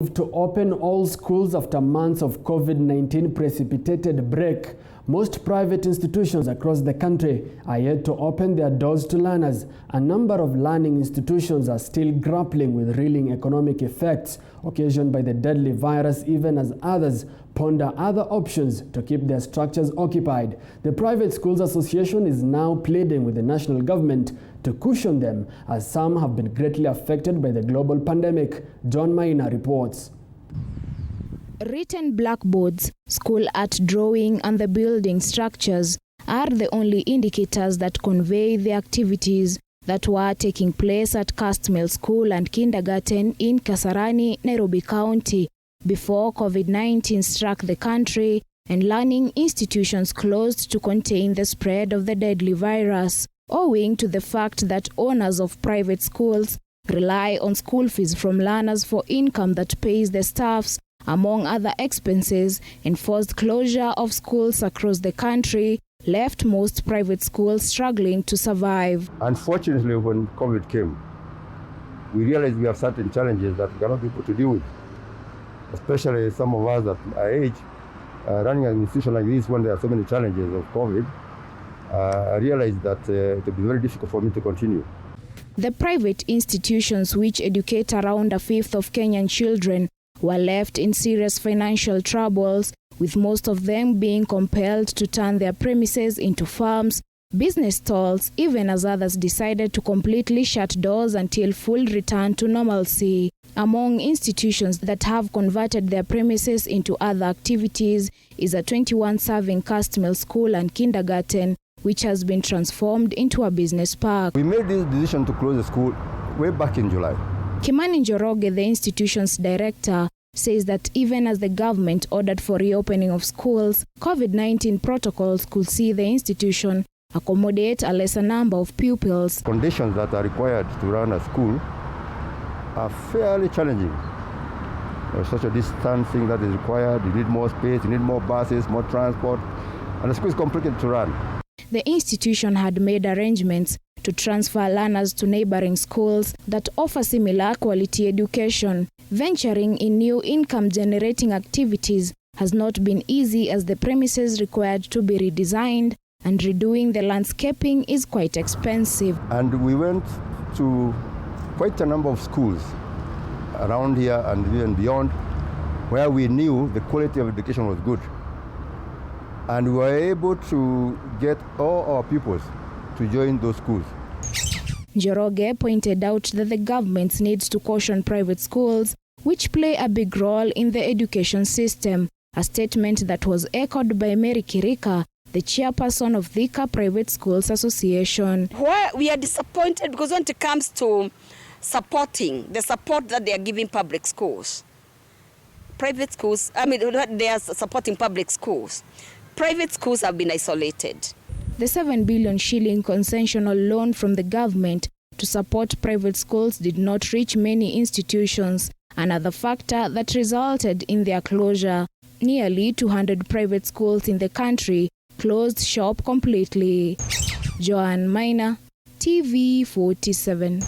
To open all schools after months of COVID-19 precipitated break, most private institutions across the country are yet to open their doors to learners. A number of learning institutions are still grappling with reeling economic effects occasioned by the deadly virus, even as others ponder other options to keep their structures occupied. The Private Schools Association is now pleading with the national government to cushion them, as some have been greatly affected by the global pandemic. John Maina reports. Written blackboards, school art drawing and the building structures are the only indicators that convey the activities that were taking place at Castmel School and Kindergarten in Kasarani, Nairobi County, before COVID-19 struck the country and learning institutions closed to contain the spread of the deadly virus, owing to the fact that owners of private schools rely on school fees from learners for income that pays the staffs, among other expenses. Enforced closure of schools across the country left most private schools struggling to survive. Unfortunately, when COVID came, we realized we have certain challenges that we cannot be able to deal with, especially some of us at my age. Running an institution like this when there are so many challenges of COVID, I realized that it would be very difficult for me to continue. The private institutions, which educate around a fifth of Kenyan children, were left in serious financial troubles, with most of them being compelled to turn their premises into farms, business stalls, even as others decided to completely shut doors until full return to normalcy. Among institutions that have converted their premises into other activities is a 21-serving Castmel School and Kindergarten, which has been transformed into a business park. We made this decision to close the school way back in July. Kimani Njoroge, the institution's director, says that even as the government ordered for reopening of schools, COVID-19 protocols could see the institution accommodate a lesser number of pupils. Conditions that are required to run a school are fairly challenging. Social distancing that is required, you need more space, you need more buses, more transport, and the school is complicated to run. The institution had made arrangements to transfer learners to neighboring schools that offer similar quality education. Venturing in new income-generating activities has not been easy, as the premises required to be redesigned, and redoing the landscaping is quite expensive. And we went to quite a number of schools around here and even beyond, where we knew the quality of education was good. And we were able to get all our pupils to join those schools. Njoroge pointed out that the government needs to caution private schools, which play a big role in the education system, a statement that was echoed by Mary Kirika, the chairperson of Thika Private Schools Association. Where we are disappointed because when it comes to supporting, the support that they are giving public schools, private schools, they are supporting public schools. Private schools have been isolated. The 7 billion shilling concessional loan from the government to support private schools did not reach many institutions, another factor that resulted in their closure. Nearly 200 private schools in the country closed shop completely. Joan Maina, TV 47.